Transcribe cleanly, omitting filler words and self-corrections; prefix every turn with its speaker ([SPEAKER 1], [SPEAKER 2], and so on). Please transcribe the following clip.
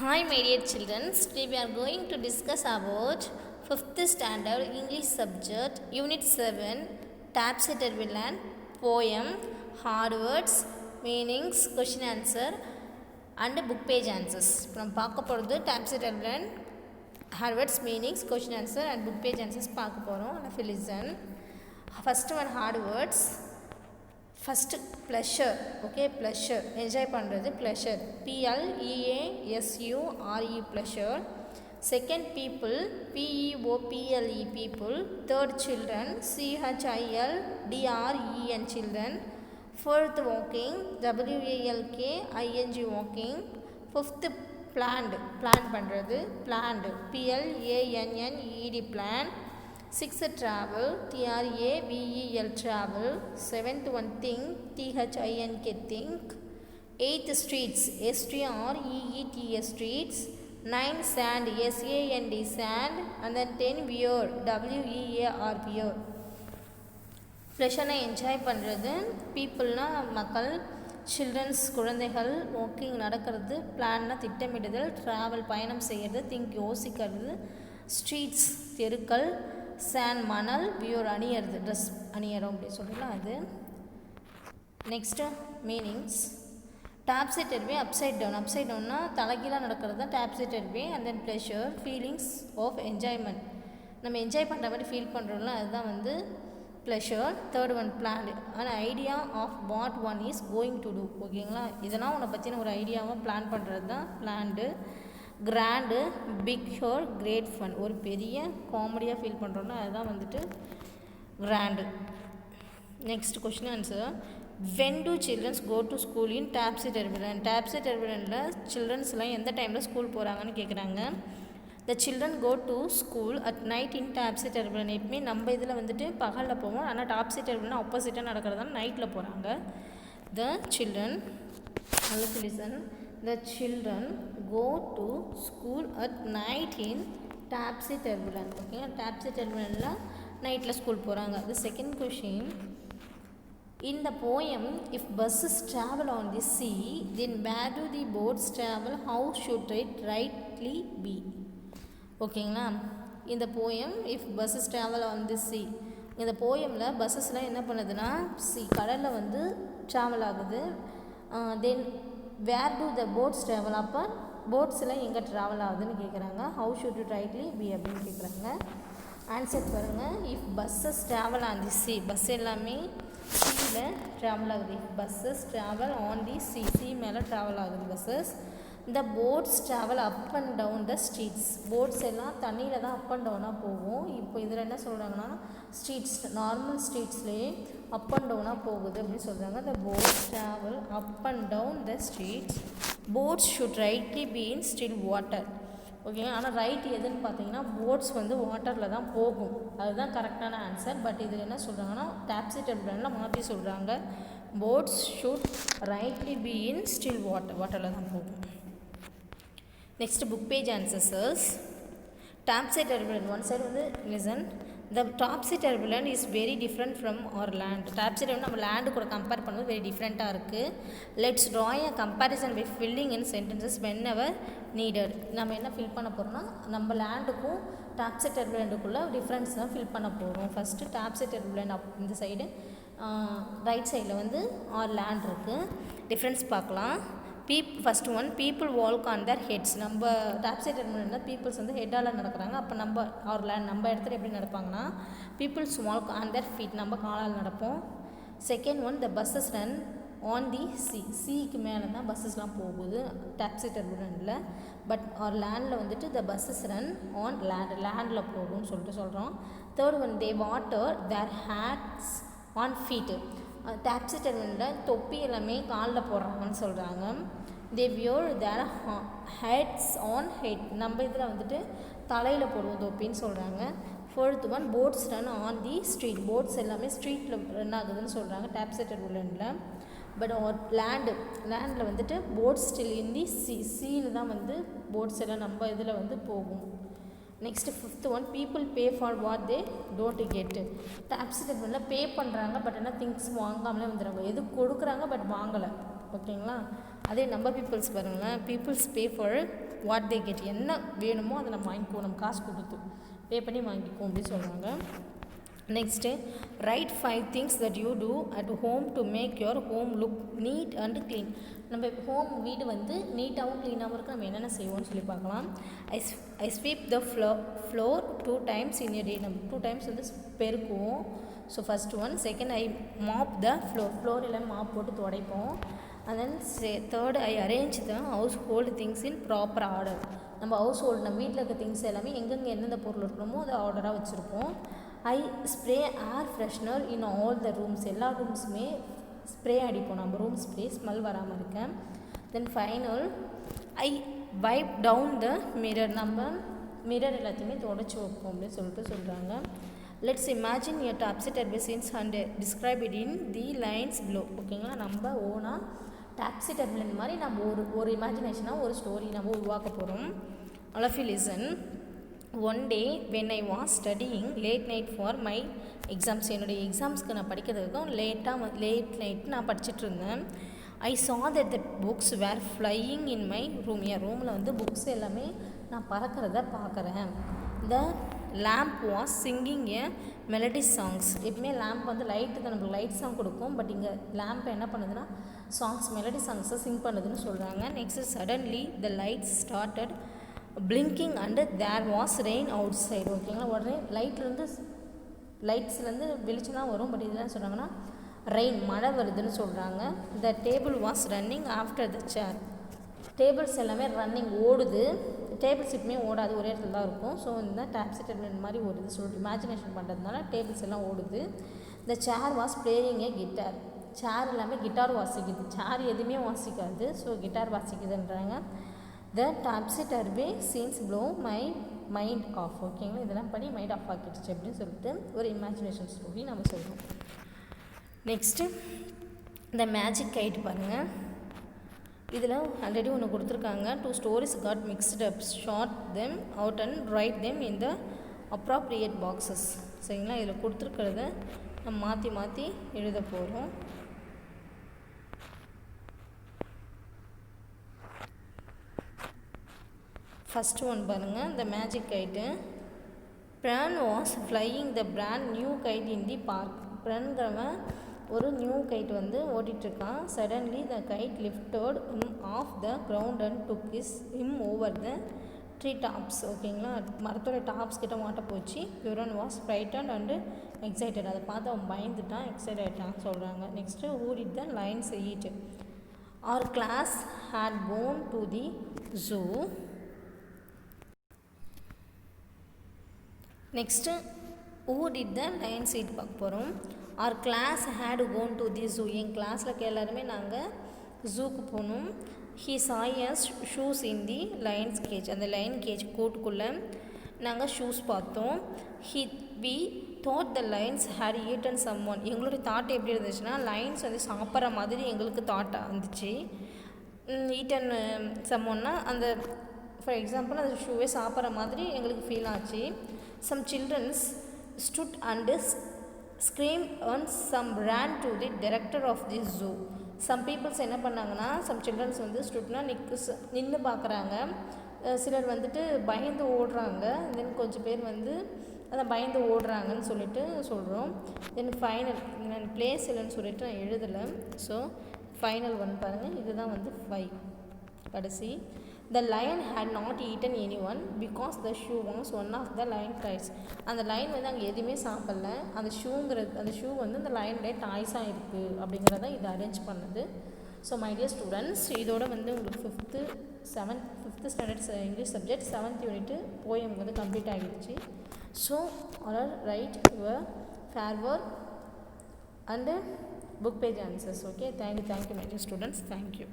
[SPEAKER 1] Hi my dear children, today we are going to discuss about 5th standard English subject Unit 7 Tapset Villain Poem, Hard Words, Meanings, Question Answer and Book Page Answers. From பார்க்க போகிறது Tapset Villain, Hard Words, Meanings, Question Answer and Book Page Answers பார்க்க போகிறோம். If you listen, first one hard words. First pleasure, okay, pleasure enjoy பண்ணுறது pleasure, PLEASURE pleasure. Second people, PEOPLE people. Third children, CHILDREN children. Fourth walking, WALKING walking. Fifth planned, plan பண்ணுறது planned, PLANNED plan. Sixth travel, TRAVEL travel. Seventh one think, THINK think. Eighth streets, STREET streets. Nine sand, SAND sand. And then 10 wear, WEAR wear. ப்ளஷனை enjoy பண்ணுறது, பீப்புள்னா மக்கள், children's குழந்தைகள், walking நடக்கிறது, பிளான்னா திட்டமிடுதல், travel பயணம் செய்கிறது, think யோசிக்கிறது, streets தெருக்கள், sand மணல், வியூர் அணியறது ட்ரெஸ் அணியறோம் அப்படின்னு சொல்லலாம் அது. Next meanings, topsided way upside down, upside டவுன்னா தலைகீழாக நடக்கிறது தான் topsided way. And then pleasure, feelings of enjoyment, நம்ம என்ஜாய் பண்ணுற மாதிரி ஃபீல் பண்ணுறோம்ல அதுதான் வந்து pleasure. Third one planned, and idea of what one is going to do, ஓகேங்களா, இதெல்லாம் உன்னை பற்றின ஒரு ஐடியாவை பிளான் பண்ணுறது தான் பிளான்டு. கிராண்டு, பிக் ஹோர், கிரேட் ஃபன், ஒரு பெரிய காமெடியாக ஃபீல் பண்ணுறோன்னா அதுதான் வந்துட்டு grand. Next question answer, when do childrens go to school in Topsy டெர்பிலன், டாப்ஸி டெர்பிலனில் சில்ட்ரன்ஸ்லாம் எந்த டைமில் ஸ்கூல் போகிறாங்கன்னு கேட்குறாங்க. The children go to school at night in Topsy டெர்பிலன், எப்பவுமே நம்ம இதில் வந்துட்டு பகலில் போவோம், ஆனால் டாப்ஸி டெர்பிலன் ஆப்போசிட்டாக நடக்கிறதால நைட்டில் போகிறாங்க. The children, listen, the children go to school at night in Tapsi Terbulan, okay, Tapsi Terbulanla nightla school போறாங்க. The second question, in the poem, if buses travel on the sea, then where do the boats travel, how should it rightly be, ஓகேங்களா. இந்த poem, if buses travel on the sea, இந்த போயமில் பஸ்ஸஸ்லாம் என்ன பண்ணுதுன்னா கடலில் வந்து travel ஆகுது. Then where do the boats travel, அப்போ போட்ஸ்லாம் எங்கே ட்ராவல் ஆகுதுன்னு கேட்குறாங்க. How should it rightly be அப்படின்னு கேட்குறாங்க. ஆன்சர் பாருங்கள், if buses travel on the sea, bus எல்லாமே சீயில் ட்ராவல் ஆகுது. If buses travel on the sea, sea மேலே ட்ராவல் ஆகுது பஸ்ஸஸ். இந்த boats travel up and down the streets, boats எல்லாம் தண்ணியில் தான் அப் அண்ட் டவுனாக போகும். இப்போ இதில் என்ன சொல்கிறாங்கன்னா ஸ்ட்ரீட்ஸ், நார்மல் ஸ்ட்ரீட்ஸ்லேயே அப் அண்ட் டவுனாக போகுது அப்படின்னு சொல்கிறாங்க. The boats travel up and down the streets. Boats should rightly be in still water, okay. ஆனால் ரைட் எதுன்னு பார்த்தீங்கன்னா போட்ஸ் வந்து வாட்டரில் தான் போகும், அதுதான் கரெக்டான ஆன்சர். பட் இதில் என்ன சொல்கிறாங்கன்னா டாப்ஸி டெர்பிலனில் மாற்றி சொல்கிறாங்க, bots should rightly be in still water, வாட்டரில் தான் போகும். Next book page answers. Taapsee டெர்பிலன், one side வந்து listen, the Taapsee டெர்பிலன் is very different from our land, Taapsee டெர்பிலன் நம்ம லேண்டு கூட கம்பேர் பண்ணும்போது வெரி டிஃப்ரெண்ட்டாக இருக்குது. Let's draw a comparison with filling in sentences when ever needed, நம்ம என்ன ஃபில் பண்ண போகிறோம்னா நம்ம லேண்டுக்கும் டாப்ஸி டெர்பிலனுக்குள்ளே டிஃப்ரென்ஸ் தான் ஃபில் பண்ண போகிறோம். ஃபஸ்ட்டு டாப்ஸி டெர்பிலன் இந்த சைடு ரைட் சைடில் வந்து ஆர் லேண்ட் இருக்குது, டிஃப்ரென்ஸ் பார்க்கலாம். First one, people walk on their heads, நம்ம டாப்ஸி டெர்பிலனில் பீப்புள்ஸ் வந்து ஹெட்டால் நடக்கிறாங்க. அப்போ நம்ம அவர் லேண்ட் நம்ம இடத்துல எப்படி நடப்பாங்கன்னா peoples walk on their feet, நம்ம காலால் நடப்போம். Second one, the buses run on the sea, சீக்கு மேலே தான் பஸ்ஸஸ்லாம் போகுது டாப்ஸி டெர்பிலனில். பட் அவர் லேண்டில் வந்துட்டு the buses run on land, லேண்டில் போகும்னு சொல்லிட்டு சொல்கிறோம். Third one, they water their hats on feet, Topsy டெர்பிலனில் தொப்பி எல்லாமே காலில் போடுறாங்கன்னு சொல்கிறாங்க. They wear their heads on head, நம்ம இதில் வந்துட்டு தலையில் போடுவோம் தொப்பின்னு சொல்கிறாங்க. Fourth one, boats run on the street, boats எல்லாமே ஸ்ட்ரீட்டில் ரன் ஆகுதுன்னு சொல்கிறாங்க டாப்ஸி டெர்பிலனில். பட் லேண்டில் வந்துட்டு boats still in the sea, சீயில் தான் வந்து போட்ஸ் எல்லாம் நம்ம இதில் வந்து போகும். Next fifth one, people pay for what they don't get, Topsy டெர்பிலனில் பே பண்ணுறாங்க பட் ஆனால் திங்ஸ் வாங்காமலே வந்துடுறாங்க, எது கொடுக்குறாங்க பட் வாங்கலை, ஓகேங்களா. அதே நம்ம பீப்புள்ஸ் பாருங்களேன், peoples pay for what they get. என்ன வேணுமோ அதை நம்ம வாங்கிக்குவோம், நம்ம காசு கொடுத்து பே பண்ணி வாங்கிக்குவோம் அப்படின்னு சொல்கிறாங்க. Next right 5 things that you do at home to make your home look neat and clean. நம்ம வீடு வந்து நீட்டாகவும் க்ளீனாகவும் இருக்க நம்ம என்னென்ன செய்வோம்னு சொல்லி பார்க்கலாம். I sweep the floor 2 times in a day. நம்ம 2 times வந்து பெருக்குவோம். So first one. Second, I mop the floor எல்லாம் மாப் போட்டு துடைப்போம். And then third, I arrange the household things in proper order. நம்ம ஹவுஸ் ஹோல்டு நம்ம வீட்டில் இருக்க திங்ஸ் எல்லாமே எங்கெங்கே எந்தெந்த பொருள் இருக்கணுமோ அதை ஆர்டராக வச்சுருப்போம். I spray air freshener in all the rooms. எல்லா ரூம்ஸுமே ஸ்ப்ரே அடிப்போம், நம்ம ரூம் ஸ்ப்ரே ஸ்மெல் வராமல் இருக்க. Then final, I wipe down the mirror. நம்ம மிரர் எல்லாத்தையுமே தொடச்சி வைப்போம் அப்படின்னு சொல்லிட்டு சொல்கிறாங்க. Let's imagine a topsy-turvy scenes and describe it in the lines below. ஓகேங்களா, நம்ம ஓனாக டாப்ஸி-டர்வி இந்த மாதிரி நம்ம ஒரு இமேஜினேஷனாக ஒரு ஸ்டோரி நம்ம உருவாக்க போகிறோம். All of you listen. One day when I was studying late night for my exams. என்னுடைய எக்ஸாம்ஸ்க்கு நான் படிக்கிறதுக்கும் லேட் நைட் நான் படிச்சுட்டு இருந்தேன். I saw that the books were flying in my room. என் ரூமில் வந்து புக்ஸ் எல்லாமே நான் பறக்கிறத பார்க்குறேன். The lamp was singing a melody songs. எப்பவுமே லேம்ப் வந்து லைட்டு தான் நம்மளுக்கு லைட் சாங் கொடுக்கும். பட் இங்கே லேம்ப் என்ன பண்ணுதுன்னா சாங்ஸ் மெலடி சாங்ஸை சிங் பண்ணுதுன்னு சொல்கிறாங்க. Next, suddenly the lights started blinking and there was rain outside. ஓகேங்களா, உடனே லைட்ஸ்லேருந்து வெளிச்சம் வரும். பட் இதெல்லாம் சொல்கிறாங்கன்னா ரெயின் மழை வருதுன்னு சொல்கிறாங்க. The table was running after the chair. Tables எல்லாமே ரன்னிங் ஓடுது. டேபிள்ஸ் எப்பவுமே ஓடாது, ஒரே இடத்துல தான் இருக்கும். ஸோ இந்த டாப்ஸி-டர்வி மாதிரி ஓடுது சொல்லிட்டு இமேஜினேஷன் பண்ணுறதுனால டேபிள்ஸ் எல்லாம் ஓடுது. The chair was playing a guitar. Chair எல்லாமே கிட்டார் வாசிக்குது. சேர் எதுவுமே வாசிக்காது, ஸோ கிட்டார் வாசிக்குதுன்றாங்க. The topsy-turvy scenes blow my mind off. ஓகேங்களா, இதெல்லாம் படி மைண்ட் ஆஃப் ஆக்கிடுச்சு அப்படின்னு சொல்லிட்டு ஒரு இமேஜினேஷன் ஸ்டோரி நம்ம சொல்கிறோம். நெக்ஸ்ட்டு இந்த மேஜிக் கைட் பாருங்கள். இதில் ஆல்ரெடி ஒன்று கொடுத்துருக்காங்க. 2 stories got mixed up. Sort them out and write them in the appropriate boxes. சரிங்களா, இதில் கொடுத்துருக்கிறத நம்ம மாற்றி மாற்றி எழுத போகிறோம். ஃபஸ்ட்டு ஒன் பாருங்கள், the magic kite. Bran was flying the brand new kite in the park. ப்ரான்கிறவன் ஒரு நியூ கைட் வந்து ஓட்டிகிட்ருக்கான். Suddenly the kite lifted him off the ground and took him over the tree tops. ஓகேங்களா, மரத்தோட tops கிட்ட மாட்ட போச்சு. Yuran was frightened and excited. அதை பார்த்து அவன் பயந்துட்டான், எக்ஸைட் ஆகிட்டான் சொல்கிறாங்க. Next, who did the lines eat. our class had gone to the zoo. Next, who did the lions eat பார்க்க போகிறோம். our class had gone to the zoo. என் கிளாஸில் இருக்க எல்லாருமே நாங்கள் ஜூக்கு போனோம். he saw us shoes in the lion's cage. அந்த lion cage கூட்டுக்குள்ளே நாங்கள் shoes பார்த்தோம். we thought the lions had eaten someone. எங்களுடைய தாட் எப்படி இருந்துச்சுன்னா லைன்ஸ் வந்து சாப்பிட்ற மாதிரி எங்களுக்கு தாட்டாக இருந்துச்சு. ஈட்டன் சம்மோன்னா அந்த ஃபார் எக்ஸாம்பிள் அந்த ஷூவே சாப்பிட்ற மாதிரி எங்களுக்கு ஃபீல் ஆச்சு. Some childrens stood and scream and some ran to the director of the zoo. Some peoples என்ன பண்ணாங்கன்னா, சம் சில்ட்ரன்ஸ் வந்து ஸ்டுட்னா நின்று பார்க்குறாங்க. சிலர் வந்துட்டு பயந்து ஓடுறாங்க. தென் கொஞ்சம் பேர் வந்து அதை பயந்து ஓடுறாங்கன்னு சொல்லிட்டு சொல்கிறோம். தென் ஃபைனல் நான் பிளேஸ் இல்லைன்னு சொல்லிட்டு நான் எழுதலை. ஸோ ஃபைனல் ஒன் பாருங்கள், இதுதான் வந்து 5 கடைசி. The lion had not eaten anyone because the shoe was one of the lion toys. அந்த லைன் வந்து அங்கே எதுவுமே சாப்பிடல. அந்த ஷூ வந்து அந்த லயனுடைய டாய்ஸாக இருக்குது அப்படிங்கிறத இது அரேஞ்ச் பண்ணுது. ஸோ மை டியர் ஸ்டூடெண்ட்ஸ், இதோட வந்து உங்களுக்கு 5th standard English subject 7th unit poem வந்து கம்ப்ளீட் ஆகிடுச்சு. So, all write your farewell and book page answers. Okay, thank you my dear students. Thank you.